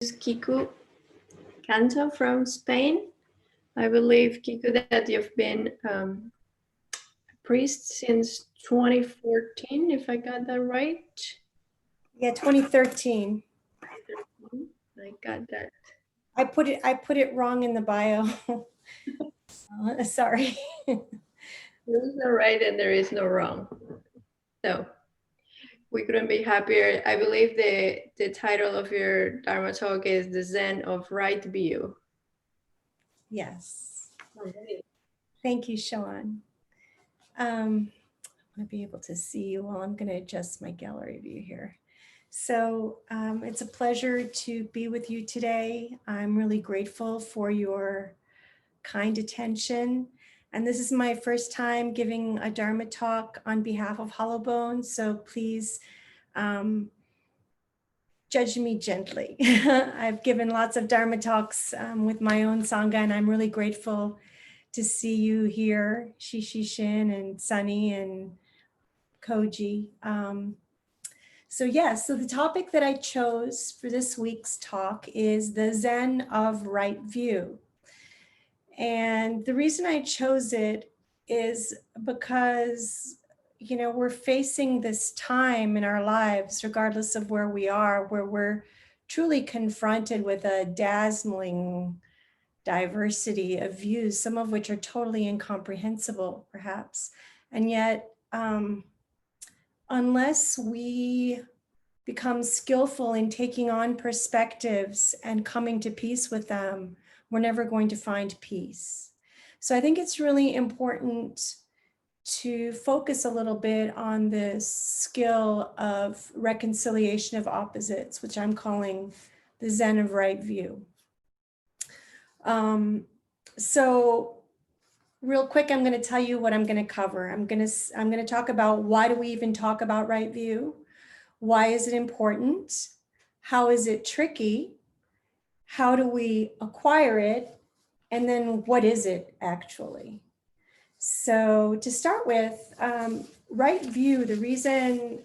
is Kiku Canto from Spain. I believe, Kiku, that you've been a priest since 2014, if I got that right. Yeah, 2013. I got that. I put it wrong in the bio. Sorry. There is no right and there is no wrong. So we couldn't be happier. I believe the title of your Dharma talk is The Zen of Right View. Yes. Okay. Thank you, Sean. I want to be able to see you while I'm going to adjust my gallery view here. So it's a pleasure to be with you today. I'm really grateful for your kind attention. And this is my first time giving a Dharma talk on behalf of Hollow Bones. So please judge me gently. I've given lots of Dharma talks with my own Sangha, and I'm really grateful to see you here, Shin and Sunny and Koji. So the topic that I chose for this week's talk is the Zen of Right View. And the reason I chose it is because, we're facing this time in our lives, regardless of where we are, where we're truly confronted with a dazzling diversity of views, some of which are totally incomprehensible, perhaps. And yet, unless we become skillful in taking on perspectives and coming to peace with them, we're never going to find peace. So I think it's really important to focus a little bit on this skill of reconciliation of opposites, which I'm calling the Zen of Right View. So real quick, I'm going to tell you what I'm going to cover. I'm going to talk about why do we even talk about right view? Why is it important? How is it tricky? How do we acquire it? And then what is it actually? So to start with, right view, the reason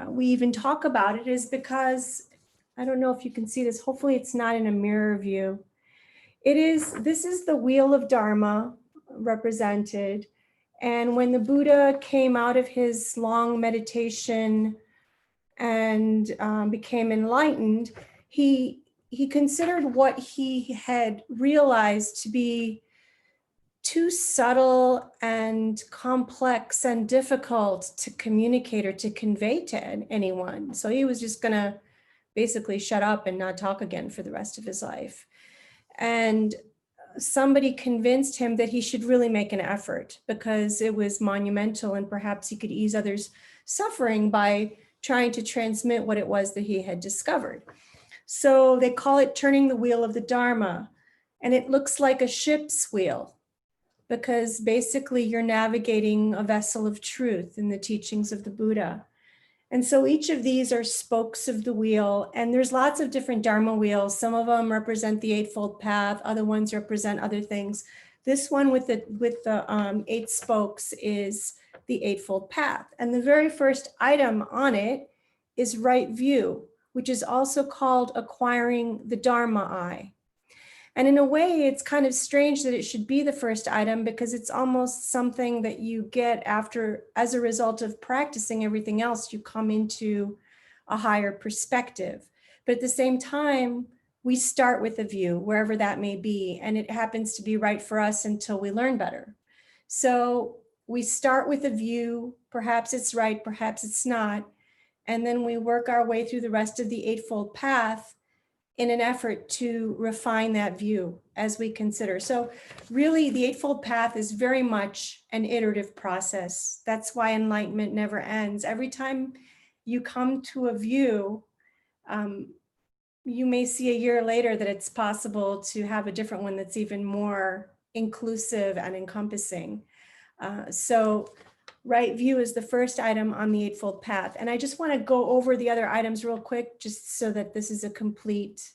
we even talk about it is because, I don't know if you can see this, hopefully it's not in a mirror view. This is the wheel of Dharma represented. And when the Buddha came out of his long meditation and became enlightened, he considered what he had realized to be too subtle and complex and difficult to communicate or to convey to anyone. So he was just going to basically shut up and not talk again for the rest of his life. And somebody convinced him that he should really make an effort because it was monumental and perhaps he could ease others' suffering by trying to transmit what it was that he had discovered. So they call it turning the wheel of the Dharma. And it looks like a ship's wheel because basically you're navigating a vessel of truth in the teachings of the Buddha. And so each of these are spokes of the wheel, and there's lots of different Dharma wheels. Some of them represent the Eightfold Path, other ones represent other things. This one with the 8 spokes is the Eightfold Path. And the very first item on it is right view, which is also called acquiring the Dharma eye. And in a way, it's kind of strange that it should be the first item because it's almost something that you get after, as a result of practicing everything else, you come into a higher perspective. But at the same time, we start with a view, wherever that may be, and it happens to be right for us until we learn better. So we start with a view, perhaps it's right, perhaps it's not, and then we work our way through the rest of the Eightfold Path in an effort to refine that view as we consider. So really the Eightfold Path is very much an iterative process. That's why enlightenment never ends. Every time you come to a view, you may see a year later that it's possible to have a different one that's even more inclusive and encompassing. So right view is the first item on the Eightfold Path. And I just want to go over the other items real quick, just so that this is a complete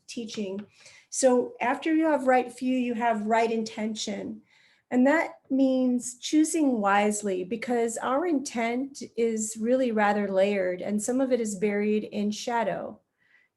teaching. So after you have right view, you have right intention. And that means choosing wisely, because our intent is really rather layered and some of it is buried in shadow.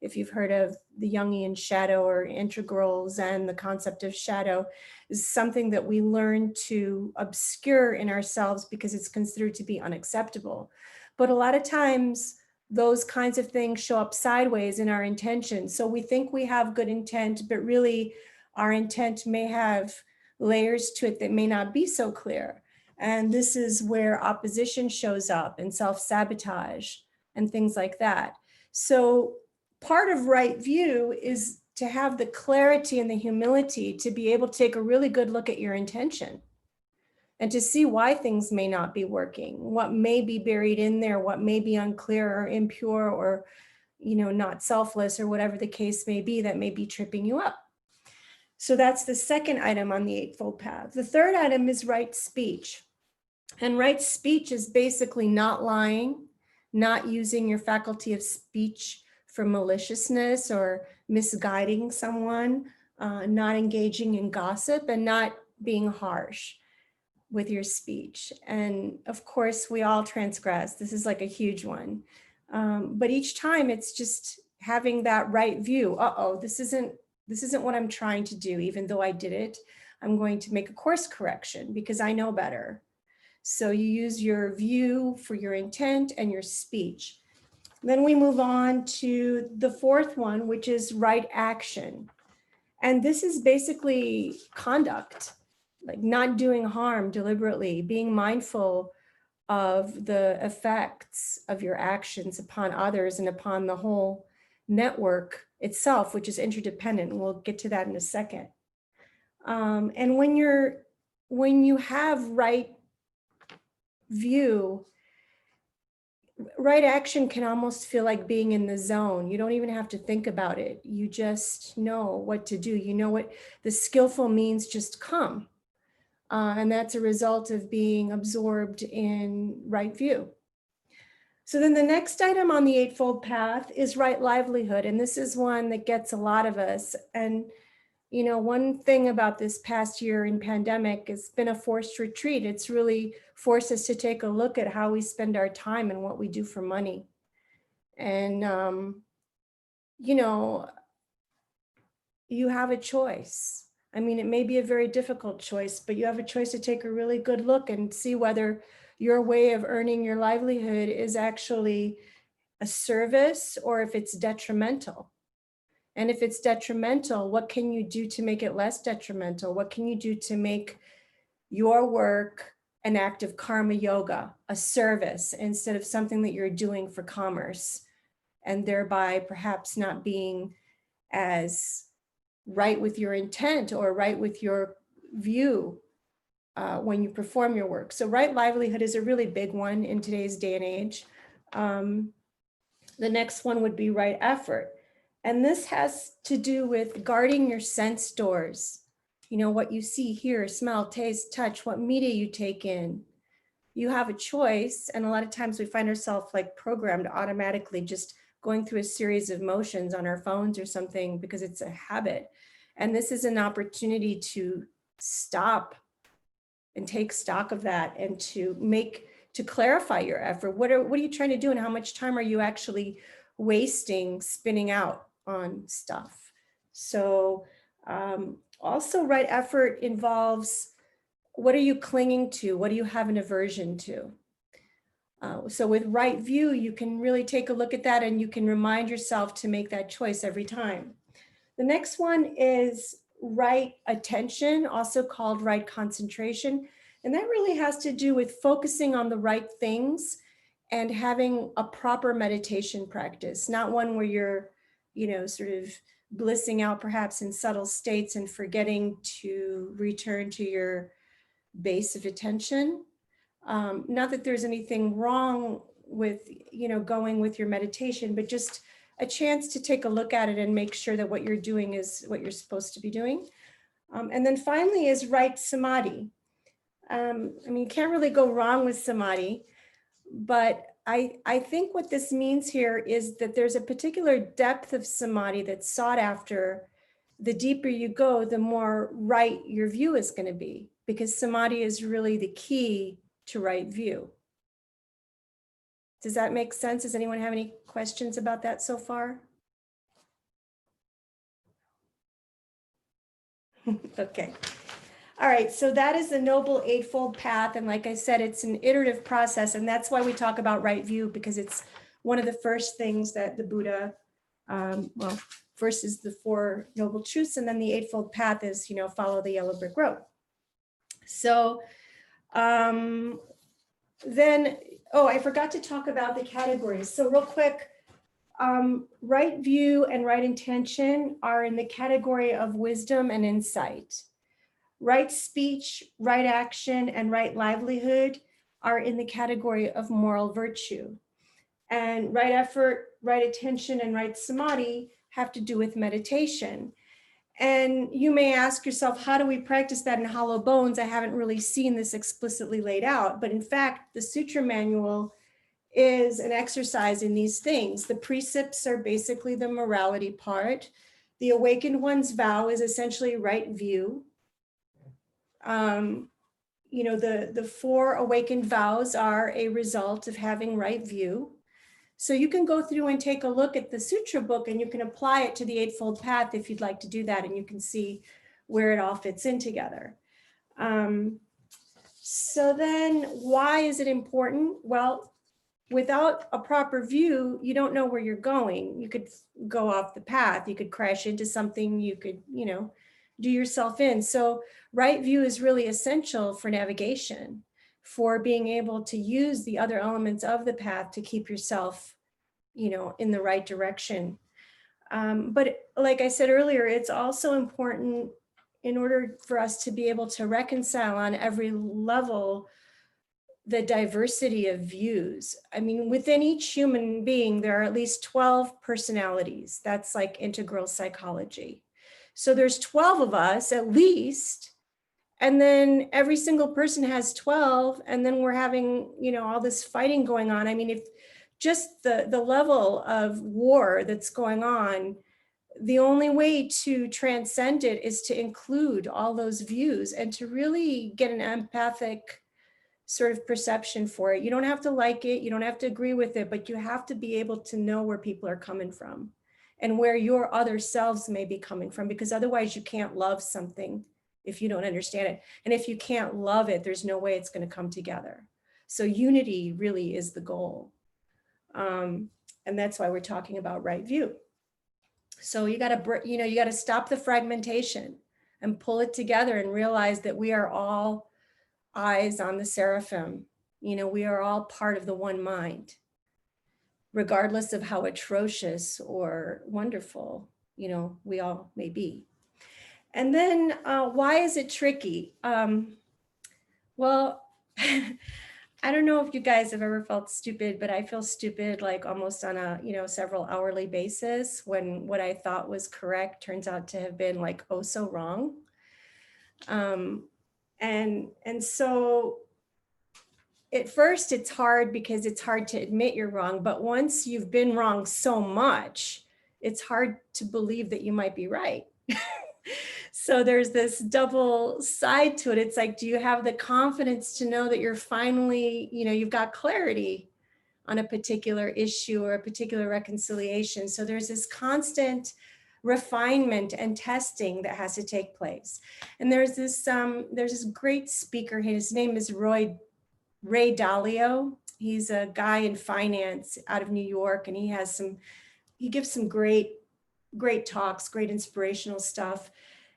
if you've heard of the Jungian shadow or integral Zen, the concept of shadow is something that we learn to obscure in ourselves because it's considered to be unacceptable. But a lot of times, those kinds of things show up sideways in our intention. So we think we have good intent, but really our intent may have layers to it that may not be so clear. And this is where opposition shows up and self-sabotage and things like that. So part of right view is to have the clarity and the humility to be able to take a really good look at your intention and to see why things may not be working, what may be buried in there, what may be unclear or impure or, not selfless or whatever the case may be that may be tripping you up. So that's the second item on the Eightfold Path. The third item is right speech. And right speech is basically not lying, not using your faculty of speech for maliciousness or misguiding someone, not engaging in gossip, and not being harsh with your speech. And of course, we all transgress. This is like a huge one. But each time it's just having that right view. This isn't what I'm trying to do. Even though I did it, I'm going to make a course correction because I know better. So you use your view for your intent and your speech. Then we move on to the fourth one, which is right action. And this is basically conduct, like not doing harm deliberately, being mindful of the effects of your actions upon others and upon the whole network itself, which is interdependent. And we'll get to that in a second. And when you have right view, right action can almost feel like being in the zone. You don't even have to think about it. You just know what to do. You know what the skillful means just come. And that's a result of being absorbed in right view. So then the next item on the Eightfold Path is right livelihood. And this is one that gets a lot of us. And one thing about this past year in pandemic, it's been a forced retreat. It's really forced us to take a look at how we spend our time and what we do for money. And, you have a choice. I mean, it may be a very difficult choice, but you have a choice to take a really good look and see whether your way of earning your livelihood is actually a service or if it's detrimental. And if it's detrimental, what can you do to make it less detrimental? What can you do to make your work an act of karma yoga, a service, instead of something that you're doing for commerce, and thereby perhaps not being as right with your intent or right with your view when you perform your work. So right livelihood is a really big one in today's day and age. The next one would be right effort. And this has to do with guarding your sense doors. What you see, hear, smell, taste, touch, what media you take in. You have a choice. And a lot of times we find ourselves like programmed automatically just going through a series of motions on our phones or something because it's a habit. And this is an opportunity to stop and take stock of that and to clarify your effort. What are you trying to do and how much time are you actually wasting spinning out on stuff? So also right effort involves, what are you clinging to? What do you have an aversion to? So with right view, you can really take a look at that and you can remind yourself to make that choice every time. The next one is right attention, also called right concentration. And that really has to do with focusing on the right things and having a proper meditation practice, not one where you're, sort of blissing out perhaps in subtle states and forgetting to return to your base of attention. Not that there's anything wrong with, going with your meditation, but just a chance to take a look at it and make sure that what you're doing is what you're supposed to be doing. And then finally is right samadhi. You can't really go wrong with samadhi, but I think what this means here is that there's a particular depth of samadhi that's sought after. The deeper you go, the more right your view is going to be, because samadhi is really the key to right view. Does that make sense? Does anyone have any questions about that so far? Okay. All right, so that is the Noble Eightfold Path. And like I said, it's an iterative process. And that's why we talk about right view, because it's one of the first things that the Buddha, well, first is the Four Noble Truths, and then the Eightfold Path is, follow the yellow brick road. So then, oh, I forgot to talk about the categories. So real quick, right view and right intention are in the category of wisdom and insight. Right speech, right action, and right livelihood are in the category of moral virtue. And right effort, right attention, and right samadhi have to do with meditation. And you may ask yourself, how do we practice that in Hollow Bones? I haven't really seen this explicitly laid out, but in fact, the Sutra Manual is an exercise in these things. The precepts are basically the morality part. The Awakened One's vow is essentially right view. The four awakened vows are a result of having right view. So you can go through and take a look at the sutra book, and you can apply it to the Eightfold Path if you'd like to do that, and you can see where it all fits in together. So then why is it important? Well, without a proper view, you don't know where you're going. You could go off the path, you could crash into something, you could, do yourself in. So right view is really essential for navigation, for being able to use the other elements of the path to keep yourself, in the right direction. But like I said earlier, it's also important in order for us to be able to reconcile on every level the diversity of views. I mean, within each human being, there are at least 12 personalities. That's like integral psychology. So there's 12 of us at least, and then every single person has 12, and then we're having, all this fighting going on. I mean, if just the level of war that's going on, the only way to transcend it is to include all those views and to really get an empathic sort of perception for it. You don't have to like it, you don't have to agree with it, but you have to be able to know where people are coming from and where your other selves may be coming from, because otherwise you can't love something if you don't understand it. And if you can't love it, there's no way it's going to come together. So unity really is the goal. And that's why we're talking about right view. So you got to stop the fragmentation and pull it together and realize that we are all eyes on the seraphim. We are all part of the one mind, regardless of how atrocious or wonderful, we all may be. And then why is it tricky? Well, I don't know if you guys have ever felt stupid, but I feel stupid like almost on a, several hourly basis when what I thought was correct turns out to have been like, oh, so wrong. And so at first it's hard because it's hard to admit you're wrong, but once you've been wrong so much, it's hard to believe that you might be right. So there's this double side to it. It's like, do you have the confidence to know that you're finally, you've got clarity on a particular issue or a particular reconciliation? So there's this constant refinement and testing that has to take place. And there's this great speaker. His name is Ray Dalio. He's a guy in finance out of New York, and he gives some great talks, great inspirational stuff.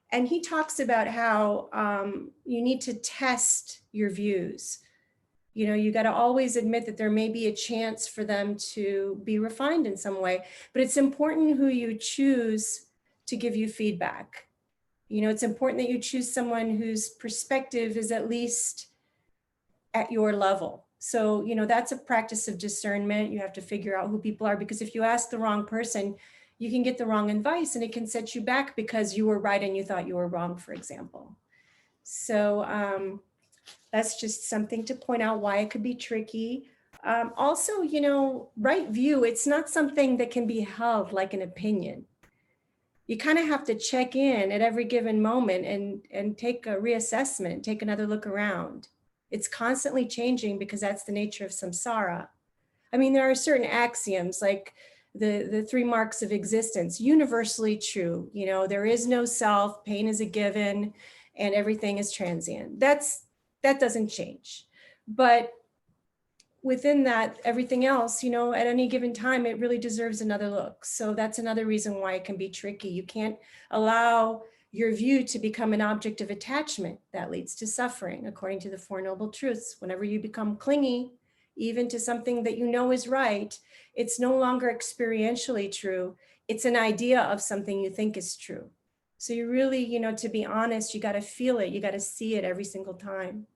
And he talks about how you need to test your views. You got to always admit that there may be a chance for them to be refined in some way, but it's important who you choose to give you feedback. It's important that you choose someone whose perspective is at least at your level. So, that's a practice of discernment. You have to figure out who people are, because if you ask the wrong person, you can get the wrong advice and it can set you back because you were right and you thought you were wrong, for example. So that's just something to point out why it could be tricky. Also, right view, it's not something that can be held like an opinion. You kind of have to check in at every given moment and take a reassessment, take another look around. It's constantly changing because that's the nature of samsara. I mean, there are certain axioms like the three marks of existence, universally true. You know, there is no self, pain is a given, and everything is transient. That doesn't change. But within that, everything else, you know, at any given time, it really deserves another look. So that's another reason why it can be tricky. You can't allow your view to become an object of attachment that leads to suffering, according to the Four Noble Truths. Whenever you become clingy, even to something that you know is right, it's no longer experientially true. It's an idea of something you think is true. So you really, you know, to be honest, you got to feel it. You got to see it every single time.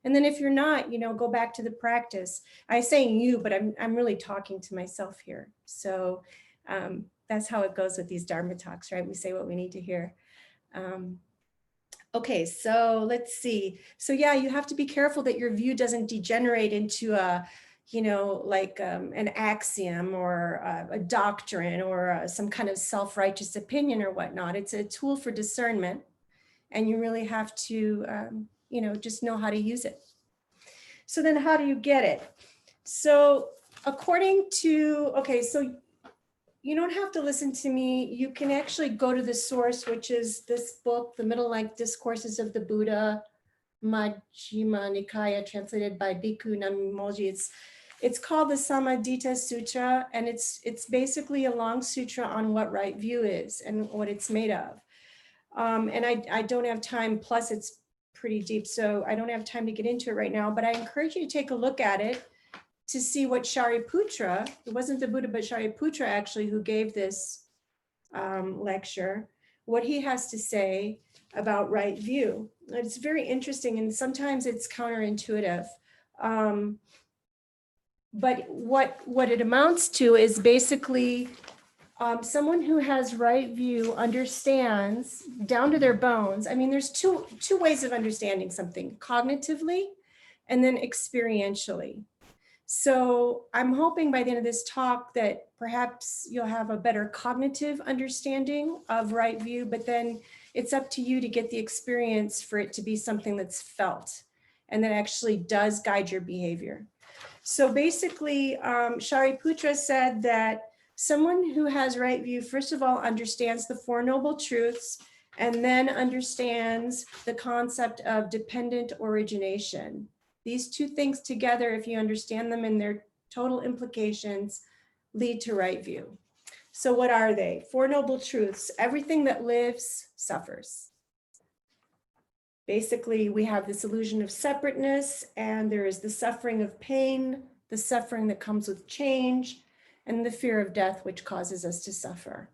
And then if you're not, you know, go back to the practice. I say you, but I'm really talking to myself here. So that's how it goes with these Dharma talks, right? We say what we need to hear. Okay, so let's see. So yeah, you have to be careful that your view doesn't degenerate into a, you know, like an axiom or a doctrine or some kind of self-righteous opinion or whatnot. It's a tool for discernment, and you really have to, you know, just know how to use it. So then how do you get it? So according to, okay, so you don't have to listen to me. You can actually go to the source, which is this book, The Middle Length Discourses of the Buddha, Majjhima Nikaya, translated by Bhikkhu Namimoji. It's called the Sammaditha Sutra, and it's basically a long sutra on what right view is and what it's made of. And I don't have time, plus it's pretty deep, so I don't have time to get into it right now, but I encourage you to take a look at it to see what Shariputra, it wasn't the Buddha, but Shariputra actually who gave this lecture, what he has to say about right view. It's very interesting, and sometimes it's counterintuitive. But what it amounts to is basically someone who has right view understands down to their bones. I mean, there's two ways of understanding something: cognitively and then experientially. So I'm hoping by the end of this talk that perhaps you'll have a better cognitive understanding of right view, but then it's up to you to get the experience for it to be something that's felt and that actually does guide your behavior. So basically, Shariputra said that someone who has right view, first of all, understands the Four Noble Truths and then understands the concept of dependent origination. These two things together, if you understand them in their total implications, lead to right view. So what are they? Four Noble Truths: everything that lives suffers. Basically, we have this illusion of separateness, and there is the suffering of pain, the suffering that comes with change, and the fear of death, which causes us to suffer.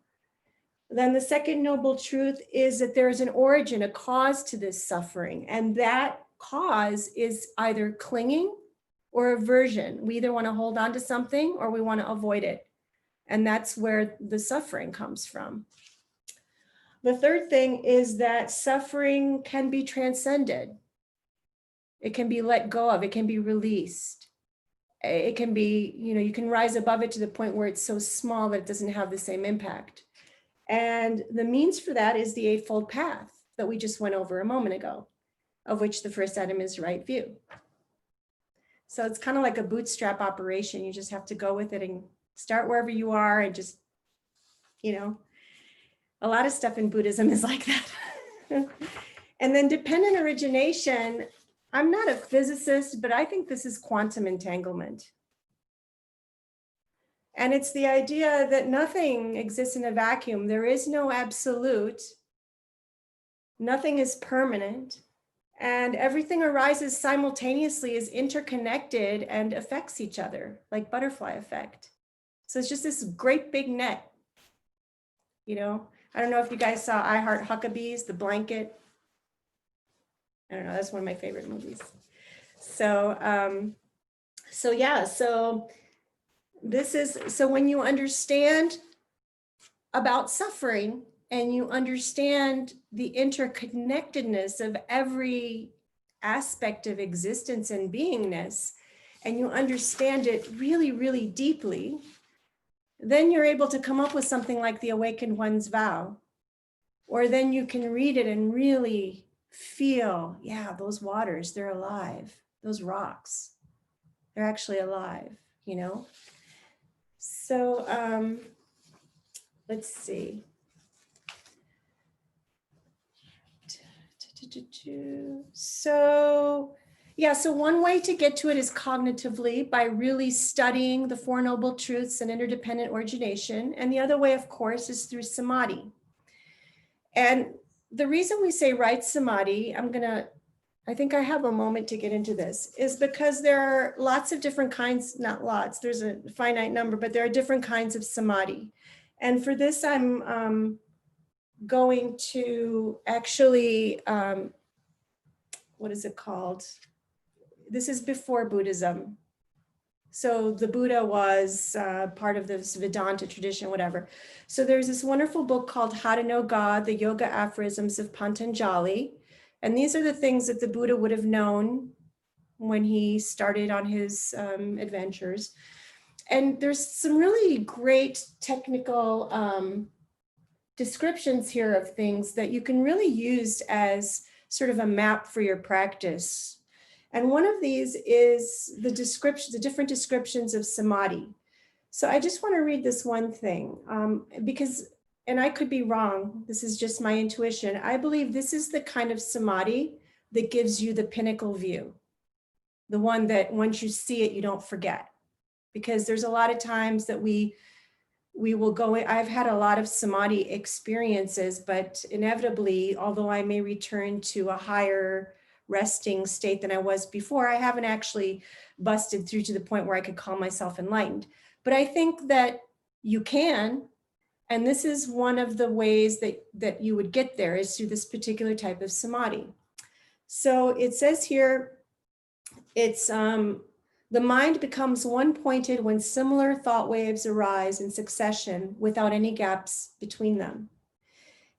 Then the second noble truth is that there is an origin, a cause to this suffering, and that cause is either clinging or aversion. We either want to hold on to something or we want to avoid it. And that's where the suffering comes from. The third thing is that suffering can be transcended. It can be let go of, it can be released. It can be, you know, you can rise above it to the point where it's so small that it doesn't have the same impact. And the means for that is the Eightfold Path that we just went over a moment ago, of which the first item is right view. So it's kind of like a bootstrap operation. You just have to go with it and start wherever you are and just, you know, a lot of stuff in Buddhism is like that. And then dependent origination, I'm not a physicist, but I think this is quantum entanglement. And it's the idea that nothing exists in a vacuum. There is no absolute. Nothing is permanent. And everything arises simultaneously, is interconnected and affects each other, like butterfly effect. So it's just this great big net. You know, I don't know if you guys saw I Heart Huckabees, the blanket. I don't know, that's one of my favorite movies. So, so this is, so when you understand about suffering and you understand the interconnectedness of every aspect of existence and beingness, and you understand it really, really deeply, then you're able to come up with something like the Awakened One's Vow. Or then you can read it and really feel, yeah, those waters, they're alive. Those rocks, they're actually alive, you know? So let's see. So yeah, so one way to get to it is cognitively by really studying the Four Noble Truths and interdependent origination. And the other way, of course, is through samadhi. And the reason we say right samadhi, I think I have a moment to get into this, is because there are lots of different kinds, not lots, there's a finite number, but there are different kinds of samadhi. And for this, I'm going to actually, what is it called? This is before Buddhism. So the Buddha was part of this Vedanta tradition, whatever. So there's this wonderful book called How to Know God, the Yoga Aphorisms of Patanjali. And these are the things that the Buddha would have known when he started on his adventures. And there's some really great technical descriptions here of things that you can really use as sort of a map for your practice. And one of these is the different descriptions of samadhi. So I just want to read this one thing because, and I could be wrong, this is just my intuition. I believe this is the kind of samadhi that gives you the pinnacle view, the one that once you see it, you don't forget. Because there's a lot of times that we will go in. I've had a lot of samadhi experiences, but inevitably, although I may return to a higher resting state than I was before, I haven't actually busted through to the point where I could call myself enlightened. But I think that you can, and this is one of the ways that you would get there is through this particular type of samadhi. So it says here, it's the mind becomes one-pointed when similar thought waves arise in succession without any gaps between them.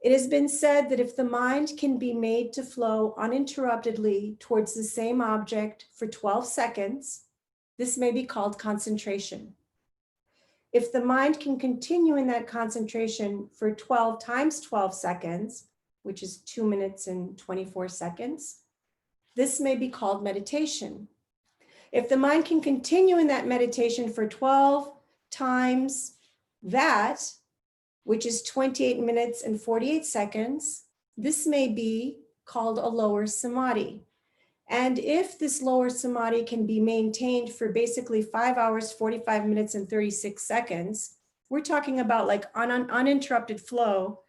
It has been said that if the mind can be made to flow uninterruptedly towards the same object for 12 seconds, this may be called concentration. If the mind can continue in that concentration for 12 times 12 seconds, which is 2 minutes and 24 seconds, this may be called meditation. If the mind can continue in that meditation for 12 times that, which is 28 minutes and 48 seconds, this may be called a lower samadhi. And if this lower samadhi can be maintained for basically 5 hours, 45 minutes, and 36 seconds, we're talking about like uninterrupted flow,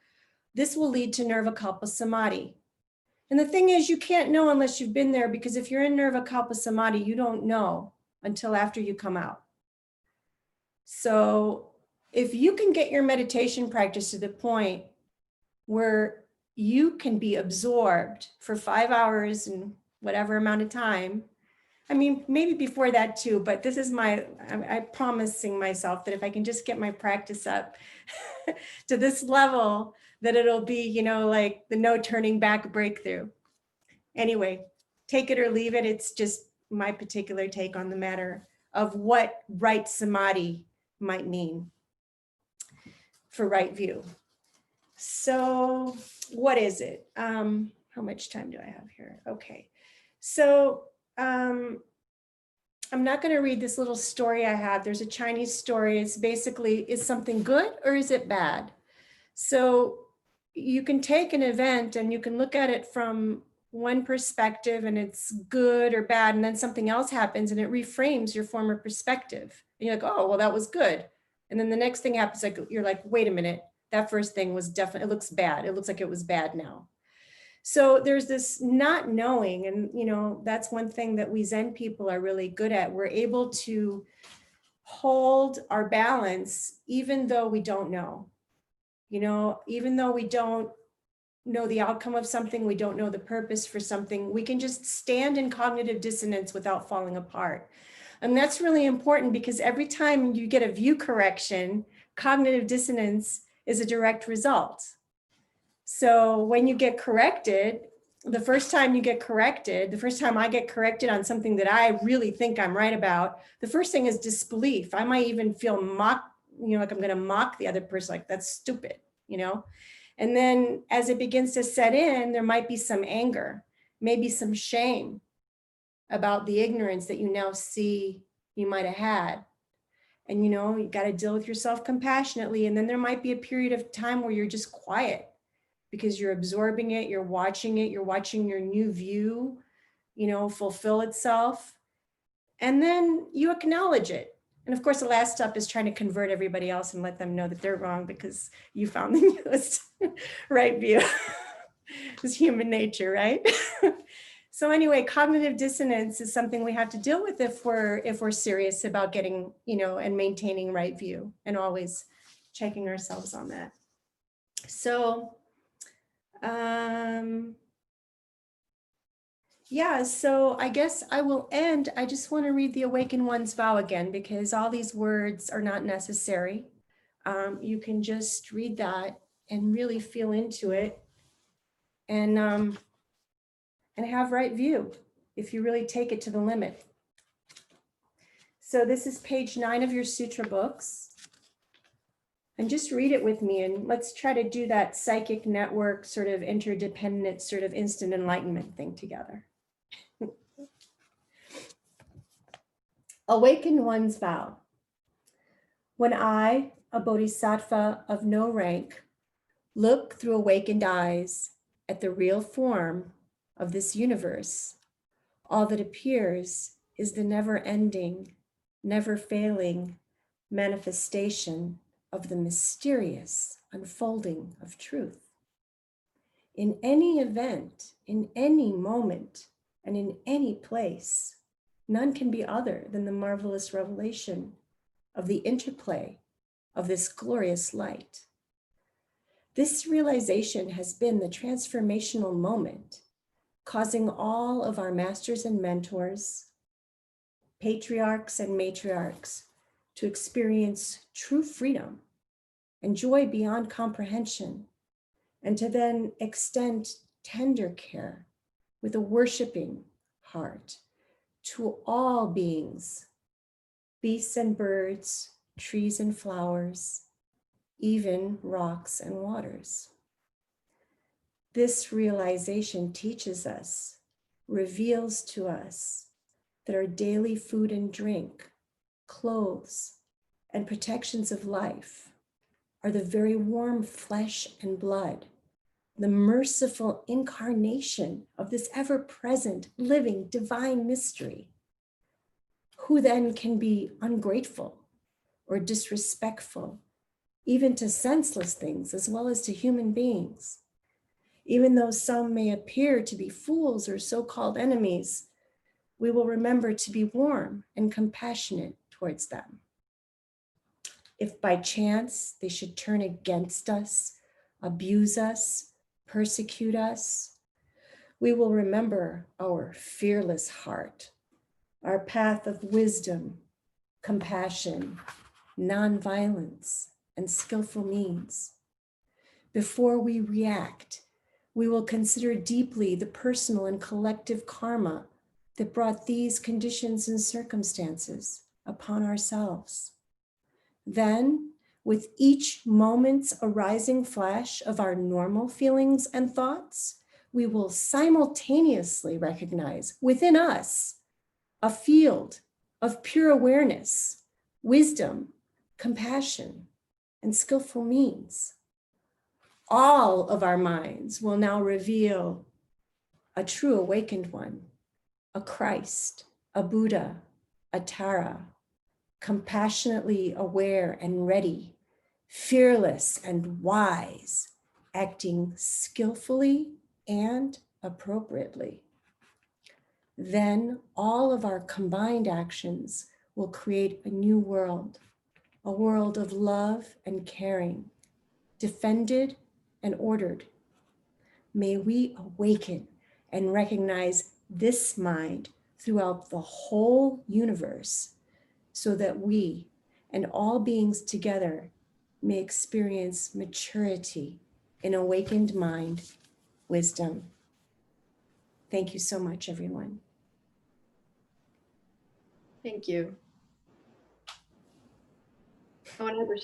this will lead to nirvikalpa samadhi. And the thing is, you can't know unless you've been there, because if you're in nirvikalpa samadhi, you don't know until after you come out. So if you can get your meditation practice to the point where you can be absorbed for 5 hours and whatever amount of time, I mean, maybe before that too, but this is I'm promising myself that if I can just get my practice up to this level, that it'll be, you know, like the no turning back breakthrough. Anyway, take it or leave it. It's just my particular take on the matter of what right samadhi might mean for right view. So what is it? How much time do I have here? Okay. So I'm not going to read this little story I have. There's a Chinese story. It's basically, is something good or is it bad? So you can take an event and you can look at it from one perspective and it's good or bad, and then something else happens and it reframes your former perspective. And you're like, oh, well, that was good. And then the next thing happens, like you're like, wait a minute, that first thing was definitely, it looks bad. It looks like it was bad now. So there's this not knowing, and you know, that's one thing that we Zen people are really good at. We're able to hold our balance even though we don't know. You know, even though we don't know the outcome of something, we don't know the purpose for something, we can just stand in cognitive dissonance without falling apart. And that's really important, because every time you get a view correction, cognitive dissonance is a direct result. So when you get corrected, the first time I get corrected on something that I really think I'm right about, the first thing is disbelief. I might even feel mocked, you know, like I'm going to mock the other person, like that's stupid, you know? And then as it begins to set in, there might be some anger, maybe some shame about the ignorance that you now see you might have had. And, you know, you got to deal with yourself compassionately. And then there might be a period of time where you're just quiet because you're absorbing it, you're watching your new view, you know, fulfill itself. And then you acknowledge it. And of course, the last step is trying to convert everybody else and let them know that they're wrong because you found the newest right view. It's human nature, right? So anyway, cognitive dissonance is something we have to deal with if we're serious about getting, you know, and maintaining right view, and always checking ourselves on that. So yeah, so I guess I will end. I just want to read the Awakened One's vow again, because all these words are not necessary. You can just read that and really feel into it, and have right view if you really take it to the limit. So this is page 9 of your sutra books. And just read it with me, and let's try to do that psychic network sort of interdependent sort of instant enlightenment thing together. Awakened One's vow. When I, a bodhisattva of no rank, look through awakened eyes at the real form of this universe, all that appears is the never-ending, never-failing manifestation of the mysterious unfolding of truth. In any event, in any moment, and in any place, none can be other than the marvelous revelation of the interplay of this glorious light. This realization has been the transformational moment, causing all of our masters and mentors, patriarchs and matriarchs, to experience true freedom and joy beyond comprehension, and to then extend tender care with a worshiping heart to all beings, beasts and birds, trees and flowers, even rocks and waters. This realization teaches us, reveals to us that our daily food and drink, clothes, and protections of life are the very warm flesh and blood, the merciful incarnation of this ever-present, living, divine mystery. Who then can be ungrateful or disrespectful, even to senseless things as well as to human beings? Even though some may appear to be fools or so-called enemies, we will remember to be warm and compassionate towards them. If by chance they should turn against us, abuse us, persecute us, we will remember our fearless heart, our path of wisdom, compassion, nonviolence, and skillful means. Before we react, we will consider deeply the personal and collective karma that brought these conditions and circumstances upon ourselves. Then, with each moment's arising flash of our normal feelings and thoughts, we will simultaneously recognize within us a field of pure awareness, wisdom, compassion, and skillful means. All of our minds will now reveal a true awakened one, a Christ, a Buddha, a Tara, compassionately aware and ready, fearless and wise, acting skillfully and appropriately. Then all of our combined actions will create a new world, a world of love and caring, defended and ordered. May we awaken and recognize this mind throughout the whole universe, so that we and all beings together may experience maturity in awakened mind, wisdom. Thank you so much, everyone. Thank you. I want to